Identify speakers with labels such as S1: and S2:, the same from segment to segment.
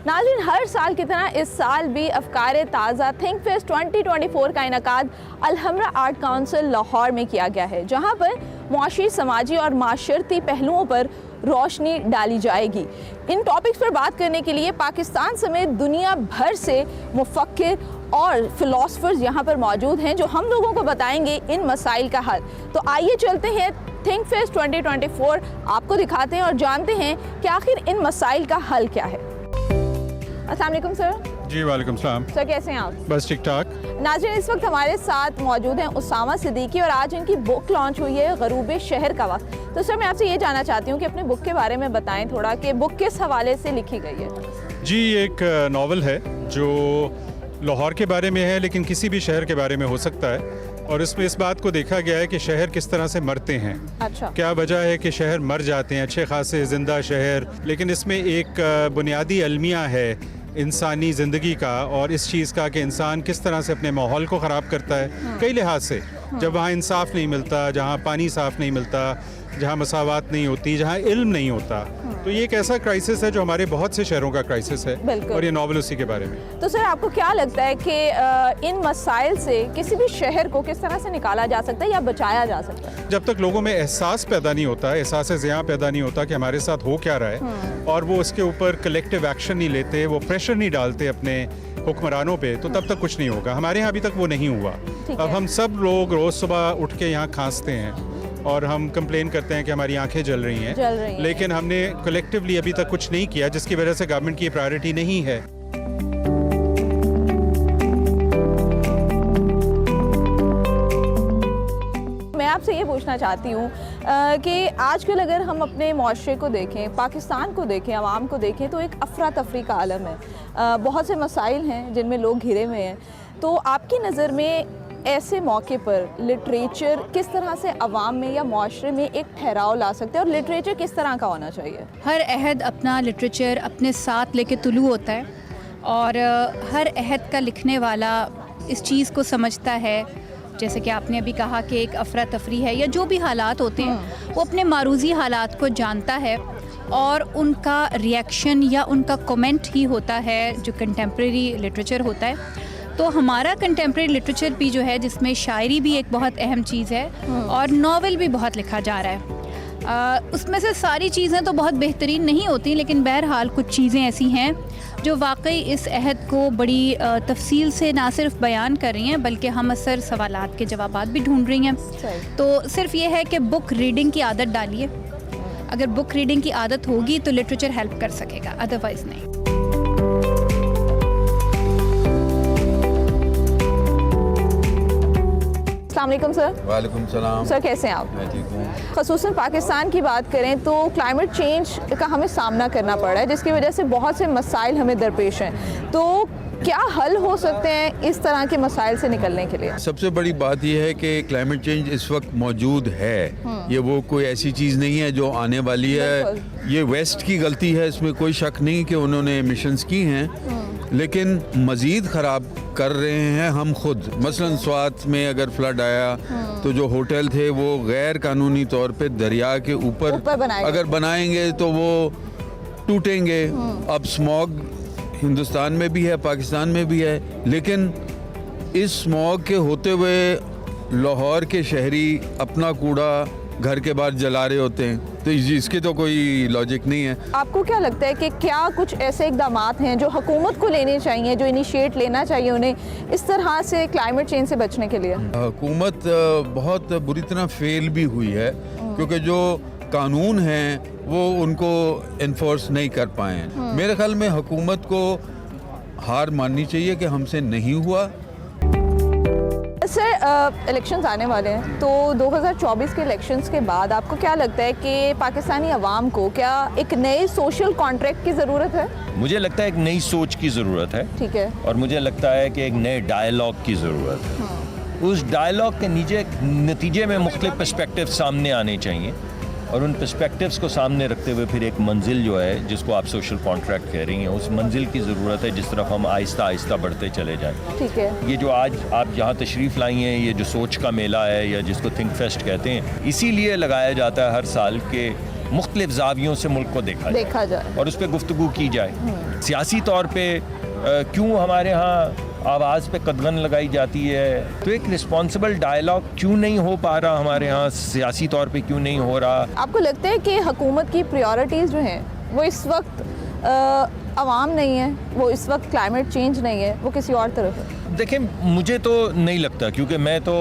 S1: नाज़रीन, हर साल की तरह इस साल भी अफ़कार ताज़ा थिंक फेस्ट 2024 का इनेकाद अलहमरा आर्ट काउंसिल लाहौर में किया गया है, जहाँ पर मुआशी, समाजी और माशरती पहलुओं पर रोशनी डाली जाएगी। इन टॉपिक्स पर बात करने के लिए पाकिस्तान समेत दुनिया भर से मुफक्किर और फिलोसफर्स यहाँ पर मौजूद हैं, जो हम लोगों को बताएंगे इन मसाइल का हल। तो आइए चलते हैं थिंक फेस्ट 2024, आपको दिखाते हैं और जानते हैं कि आखिर इन मसाइल का हल क्या है। अस्सलाम वालेकुम सर।
S2: जी वालेकुम सलाम।
S1: सर कैसे हैं आप?
S2: बस ठीक ठाक।
S1: नाज़रीन, इस वक्त हमारे साथ मौजूद हैं उसामा सिद्दीकी और आज इनकी बुक लॉन्च हुई है ग़ुरूब शहर का वक्त। तो सर मैं आपसे ये जानना चाहती हूँ कि अपने बुक के बारे में बताएं थोड़ा, कि बुक किस हवाले से लिखी गई है।
S2: जी, एक नावल है जो लाहौर के बारे में है, लेकिन किसी भी शहर के बारे में हो सकता है, और इसमें इस बात को देखा गया है कि शहर किस तरह से मरते हैं।
S1: अच्छा।
S2: क्या वजह है कि शहर मर जाते हैं, अच्छे खासे ज़िंदा शहर, लेकिन इसमें एक बुनियादी अलमिया है इंसानी ज़िंदगी का और इस चीज़ का कि इंसान किस तरह से अपने माहौल को ख़राब करता है कई लिहाज से। जब वहाँ इंसाफ नहीं मिलता, जहाँ पानी साफ़ नहीं मिलता, जहाँ मसावात नहीं होती, जहाँ इल्म नहीं होता, तो ये एक ऐसा क्राइसिस है जो हमारे बहुत से शहरों का क्राइसिस है, और ये नावल उसी के बारे में।
S1: तो सर आपको क्या लगता है कि इन मसाइल से किसी भी शहर को किस तरह से निकाला जा सकता है या बचाया जा सकता है?
S2: जब तक लोगों में एहसास पैदा नहीं होता, एहसास ज़ियां पैदा नहीं होता कि हमारे साथ हो क्या रहा है, और वो उसके ऊपर कलेक्टिव एक्शन नहीं लेते, वो प्रेशर नहीं डालते अपने हुक्मरानों पे, तो तब तक कुछ नहीं होगा। हमारे यहाँ अभी तक वो नहीं हुआ। अब हम सब लोग रोज़ सुबह उठ के यहाँ खांसते हैं और हम कंप्लेन करते हैं कि हमारी आंखें जल रही हैं, लेकिन हमने कलेक्टिवली अभी तक कुछ नहीं किया, जिसकी वजह से गवर्नमेंट की प्रायोरिटी नहीं है।
S1: मैं आपसे ये पूछना चाहती हूँ कि आजकल अगर हम अपने माशरे को देखें, पाकिस्तान को देखें, आवाम को देखें, तो एक अफरा तफरी का आलम है। बहुत से मसाइल हैं जिनमें लोग घिरे हुए हैं। तो आपकी नज़र में ऐसे मौके पर लिटरेचर किस तरह से अवाम में या माशरे में एक ठहराव ला सकते हैं, और लिटरेचर किस तरह का होना चाहिए?
S3: हर अहद अपना लिटरेचर अपने साथ लेके तुलू होता है, और हर अहद का लिखने वाला इस चीज़ को समझता है, जैसे कि आपने अभी कहा कि एक अफरा तफरी है या जो भी हालात होते हैं, वो अपने मारूज़ी हालात को जानता है और उनका रिएक्शन या उनका कमेंट ही होता है जो कंटेम्प्रेरी लिटरेचर होता है। तो हमारा कंटेम्प्रेरी लिटरेचर भी जो है, जिसमें शायरी भी एक बहुत अहम चीज़ है और नावल भी बहुत लिखा जा रहा है। उसमें से सारी चीज़ें तो बहुत बेहतरीन नहीं होती, लेकिन बहरहाल कुछ चीज़ें ऐसी हैं जो वाकई इस अहद को बड़ी तफसील से ना सिर्फ बयान कर रही हैं, बल्कि हम असर सवालात के जवाबात भी ढूंढ रही हैं। तो सिर्फ ये है कि बुक रीडिंग की आदत डालिए। अगर बुक रीडिंग की आदत होगी तो लिटरेचर हेल्प कर सकेगा, अदरवाइज़ नहीं।
S1: अस्सलाम वालेकुम सर।
S4: वालेकुम सलाम।
S1: सर कैसे हैं आप?
S4: मैं ठीक हूँ।
S1: ख़ुसूसन पाकिस्तान की बात करें तो क्लाइमेट चेंज का हमें सामना करना पड़ रहा है, जिसकी वजह से बहुत से मसाइल हमें दरपेश हैं। तो क्या हल हो सकते हैं इस तरह के मसाइल से निकलने के लिए?
S4: सबसे बड़ी बात यह है कि क्लाइमेट चेंज इस वक्त मौजूद है। ये वो कोई ऐसी चीज़ नहीं है जो आने वाली है। ये वेस्ट की गलती है, इसमें कोई शक नहीं कि उन्होंने मिशंस की हैं, लेकिन मज़ीद ख़राब कर रहे हैं हम खुद। मसलन स्वात में अगर फ्लड आया तो जो होटल थे वो गैर कानूनी तौर पे दरिया के ऊपर अगर बनाएंगे तो वो टूटेंगे। अब स्मॉग हिंदुस्तान में भी है, पाकिस्तान में भी है, लेकिन इस स्मॉग के होते हुए लाहौर के शहरी अपना कूड़ा घर के बाहर जला रहे होते हैं, तो इसकी तो कोई लॉजिक नहीं है। आपको क्या लगता है कि क्या कुछ ऐसे इकदाम हैं जो हुकूमत को लेने चाहिए, जो इनिशिएट लेना चाहिए उन्हें इस तरह से क्लाइमेट चेंज से बचने के लिए? हुकूमत बहुत बुरी तरह फेल भी हुई है, क्योंकि जो कानून हैं वो उनको इन्फोर्स नहीं कर पाए हैं। मेरे ख्याल में हुकूमत को हार माननी चाहिए कि हमसे नहीं हुआ।
S1: सर इलेक्शंस आने वाले हैं, तो 2024 के इलेक्शंस के बाद आपको क्या लगता है कि पाकिस्तानी अवाम को क्या एक नए सोशल कॉन्ट्रैक्ट की ज़रूरत है?
S5: मुझे लगता है एक नई सोच की ज़रूरत है।
S1: ठीक है।
S5: और मुझे लगता है कि एक नए डायलॉग की ज़रूरत है। उस डायलॉग के नतीजे में मुख्तलिफ पर्सपेक्टिव सामने आने चाहिए, और उन पर्सपेक्टिव्स को सामने रखते हुए फिर एक मंजिल जो है, जिसको आप सोशल कॉन्ट्रैक्ट कह रही हैं, उस मंजिल की ज़रूरत है जिस तरफ हम आहिस्ता आहिस्ता बढ़ते चले जाएं।
S1: ठीक है।
S5: ये जो आज आप यहाँ तशरीफ़ लाई हैं, ये जो सोच का मेला है या जिसको थिंक फेस्ट कहते हैं, इसीलिए लगाया जाता है हर साल के मुख्तलिफ जावियों से मुल्क को देखा
S1: जाए
S5: और उस पर गुफ्तगू की जाए। सियासी तौर पे क्यों हमारे यहाँ आवाज़ पे कदगन लगाई जाती है, तो एक रिस्पॉन्सिबल डायलॉग क्यों नहीं हो पा रहा हमारे यहाँ, सियासी तौर पे क्यों नहीं हो रहा?
S1: आपको लगता है कि हुकूमत की प्रायोरिटीज़ जो हैं वो इस वक्त आवाम नहीं है, वो इस वक्त क्लाइमेट चेंज नहीं है, वो किसी और तरफ है?
S5: देखिए, मुझे तो नहीं लगता, क्योंकि मैं तो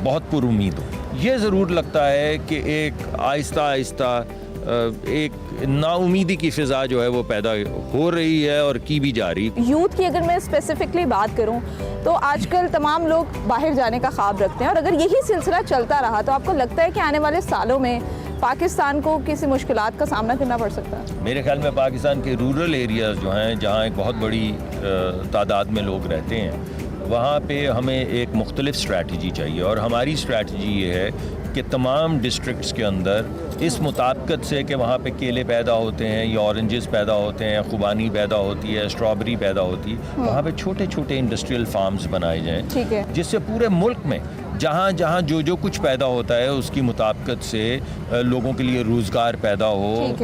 S5: बहुत पुरुमीद हूँ। ये ज़रूर लगता है कि एक आहिस्ता आहिस्ता एक नाउमीदी की फ़िज़ा जो है वो पैदा हो रही है और की भी जा रही।
S1: यूथ की अगर मैं स्पेसिफिकली बात करूं तो आजकल तमाम लोग बाहर जाने का ख्वाब रखते हैं, और अगर यही सिलसिला चलता रहा तो आपको लगता है कि आने वाले सालों में पाकिस्तान को किसी मुश्किलात का सामना करना पड़ सकता है?
S5: मेरे ख्याल में पाकिस्तान के रूरल एरियाज़ जो हैं, जहाँ एक बहुत बड़ी तादाद में लोग रहते हैं, वहाँ पे हमें एक मुख्तलिफ स्ट्रैटेजी चाहिए। और हमारी स्ट्रैटेजी ये है कि तमाम डिस्ट्रिक्ट्स के अंदर इस मुताबिकत से कि वहाँ पे केले पैदा होते हैं या ऑरेंजेस पैदा होते हैं, खुबानी पैदा होती है, स्ट्रॉबेरी पैदा होती है, वहाँ पे छोटे छोटे इंडस्ट्रियल फार्म्स बनाए जाएँ,
S1: ठीक है,
S5: जिससे पूरे मुल्क में जहाँ जहाँ जो कुछ पैदा होता है उसकी मुताबिकत से लोगों के लिए रोज़गार पैदा हो,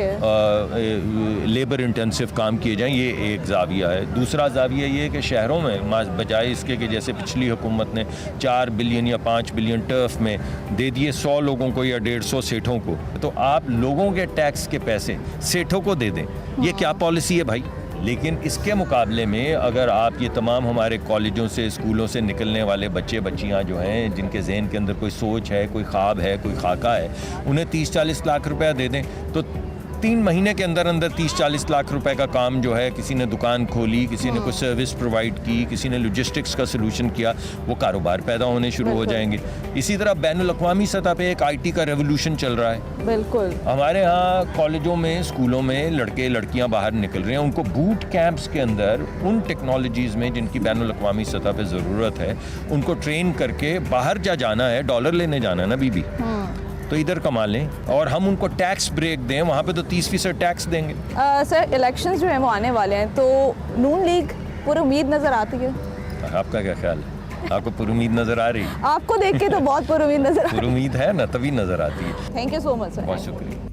S5: लेबर इंटेंसिव काम किए जाएं। ये एक जाविया है। दूसरा जाविया ये है कि शहरों में बजाय इसके कि जैसे पिछली हुकूमत ने 4 बिलियन या 5 बिलियन टर्फ में दे दिए 100 लोगों को या 150 सेठों को, तो आप लोगों के टैक्स के पैसे सेठों को दे दें। ये क्या पॉलिसी है भाई? लेकिन इसके मुकाबले में अगर आप ये तमाम हमारे कॉलेजों से, स्कूलों से निकलने वाले बच्चे बच्चियां जो हैं, जिनके जहन के अंदर कोई सोच है, कोई ख्वाब है, कोई खाका है, उन्हें 30-40 लाख रुपया दे दें, तो 3 महीने के अंदर अंदर 30-40 लाख रुपए का काम जो है, किसी ने दुकान खोली, किसी ने कोई सर्विस प्रोवाइड की, किसी ने लॉजिस्टिक्स का सलूशन किया, वो कारोबार पैदा होने शुरू हो जाएंगे। इसी तरह बैनुल-अक़वामी सतह पे एक IT का रेवोल्यूशन चल रहा है।
S1: बिल्कुल,
S5: हमारे यहाँ कॉलेजों में, स्कूलों में लड़के लड़कियाँ बाहर निकल रहे हैं, उनको बूट कैंप्स के अंदर उन टेक्नोलॉजीज़ में जिनकी बैनुल-अक़वामी सतह पे ज़रूरत है, उनको ट्रेन करके बाहर जाना है, डॉलर लेने जाना है ना बीबी, तो इधर कमा लें और हम उनको टैक्स ब्रेक दें, वहाँ पे तो 30% टैक्स देंगे।
S1: सर, इलेक्शंस जो है वो आने वाले हैं, तो नून लीग पुरुमीद नज़र आती है?
S5: आपका क्या ख्याल है? आपको पुरुमीद नज़र आ रही?
S1: आपको देख के तो बहुत पुरुमीद नज़र आ रही है।
S5: पुरुमीद है ना, तभी नज़र आती है।
S1: Thank you so much sir.
S5: बहुत शुक्रिया।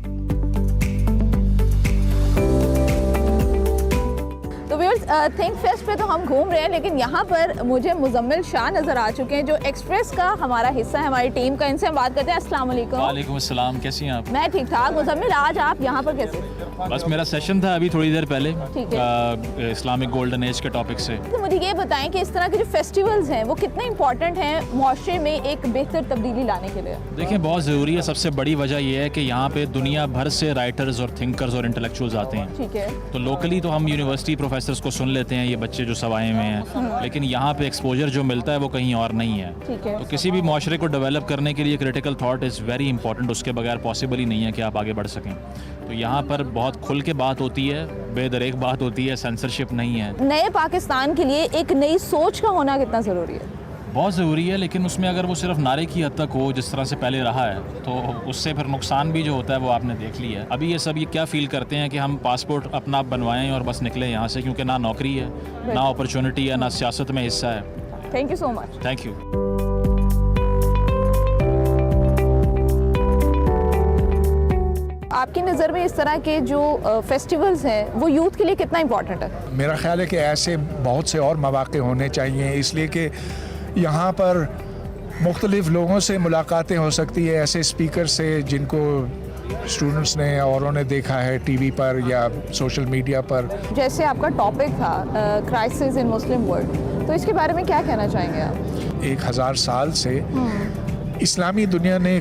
S1: तो व्यूअर्स, थिंक फेस्ट पे तो हम घूम रहे हैं, लेकिन यहाँ पर मुझे मुजम्मिल शाह नज़र आ चुके हैं जो एक्सप्रेस का हमारा हिस्सा है, हमारी टीम का। इनसे हम बात करते हैं। अस्सलाम वालेकुम।
S6: वालेकुम अस्सलाम, कैसी हैं आप?
S1: मैं ठीक ठाक। मुजम्मिल, आज आप यहाँ पर कैसे?
S6: बस मेरा सेशन था अभी थोड़ी देर पहले,
S1: ठीक है,
S6: इस्लामिक गोल्डन एज के टॉपिक से।
S1: तो मुझे ये बताएं कि इस तरह के जो फेस्टिवल्स हैं वो कितने इंपॉर्टेंट हैं मुआशरे में एक बेहतर तब्दीली लाने के लिए?
S6: देखिए, बहुत ज़रूरी है। सबसे बड़ी वजह यह है कि यहाँ पे दुनिया भर से राइटर्स और थिंकर्स और इंटेलेक्चुअल्स आते हैं।
S1: ठीक है,
S6: तो लोकली तो हम यूनिवर्सिटी प्रोफेसर्स को सुन लेते हैं, ये बच्चे जो सब आए हुए हैं, लेकिन यहाँ पे एक्सपोजर जो मिलता है वो कहीं और नहीं है।
S1: ठीक है,
S6: तो किसी भी मुआशरे को डेवलप करने के लिए critical thought is very important. उसके बगैर पॉसिबल ही नहीं है कि आप आगे बढ़ सकें। तो यहाँ पर बहुत खुल के बात होती है, बेदरेक बात होती है, सेंसरशिप नहीं है।
S1: नए पाकिस्तान के लिए एक नई सोच का होना कितना ज़रूरी है?
S6: बहुत ज़रूरी है, लेकिन उसमें अगर वो सिर्फ नारे की हद तक हो जिस तरह से पहले रहा है, तो उससे फिर नुकसान भी जो होता है वो आपने देख लिया है। अभी ये सब ये क्या फ़ील करते हैं कि हम पासपोर्ट अपना बनवाएं और बस निकलें यहाँ से, क्योंकि ना नौकरी है, ना अपॉर्चुनिटी है, ना सियासत में हिस्सा है।
S1: Thank you so much.
S6: Thank you.
S1: आपकी नज़र में इस तरह के जो फेस्टिवल्स हैं वो यूथ के लिए कितना इम्पोर्टेंट है?
S7: मेरा ख्याल है कि ऐसे बहुत से और मौक़े होने चाहिए, इसलिए कि यहाँ पर मुख्तलिफ़ लोगों से मुलाकातें हो सकती है, ऐसे स्पीकर से जिनको स्टूडेंट्स ने और उन्होंने देखा है टीवी पर या सोशल मीडिया पर।
S1: जैसे आपका टॉपिक था क्राइसिस इन मुस्लिम वर्ल्ड, तो इसके बारे में क्या कहना चाहेंगे आप?
S7: 1000 साल से इस्लामी दुनिया ने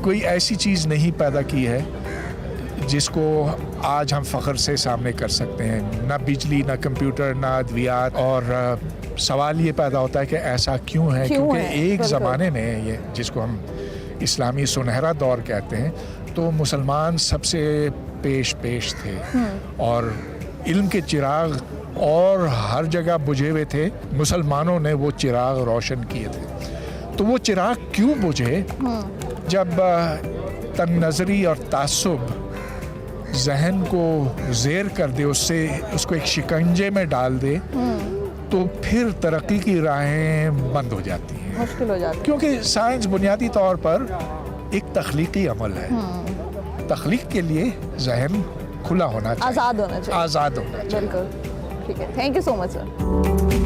S7: कोई ऐसी चीज़ नहीं पैदा की है जिसको आज हम फ़ख्र से सामने कर सकते हैं। ना बिजली, ना कंप्यूटर, ना अद्वियात। और सवाल ये पैदा होता है कि ऐसा क्यों है? क्योंकि एक ज़माने में ये जिसको हम इस्लामी सुनहरा दौर कहते हैं, तो मुसलमान सबसे पेश थे और इल्म के चिराग और हर जगह बुझे हुए थे। मुसलमानों ने वो चिराग रोशन किए थे। तो वो चिराग क्यों बुझे? जब तंग नज़री और तासुब जहन को ज़ेर कर दे, उसको एक शिकंजे में डाल दे, तो फिर तरक्की की राहें बंद हो जाती हैं,
S1: मुश्किल हो जाती है।
S7: क्योंकि साइंस बुनियादी तौर पर एक तख्लीकी अमल है। तख्लीक के लिए जहन खुला होना चाहिए,
S1: आज़ाद होना चाहिए।
S7: आज़ाद होना चाहिए।
S1: बिल्कुल, ठीक है, thank you so much sir.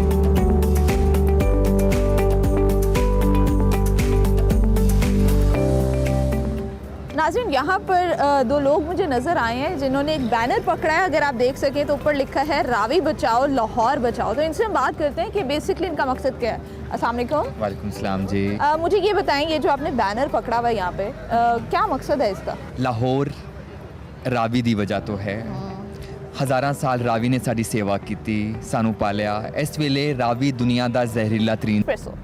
S1: नाज़रीन, यहाँ पर दो लोग मुझे नज़र आए हैं जिन्होंने एक बैनर पकड़ा है, अगर आप देख सकें तो ऊपर लिखा है रावी बचाओ लाहौर बचाओ। तो इनसे हम बात करते हैं कि बेसिकली इनका मकसद क्या है। अस्सलाम वालेकुम।
S8: वालेकुम सलाम जी।
S1: मुझे ये बताएं, ये जो आपने बैनर पकड़ा हुआ है यहाँ पे, क्या मकसद है इसका?
S8: लाहौर रावी दी वजह तो है, हज़ारां साल रावी ने साड़ी सेवा की, सानू पालिया। इस वेले रावी दुनिया का जहरीला तरीन
S1: प्रेसो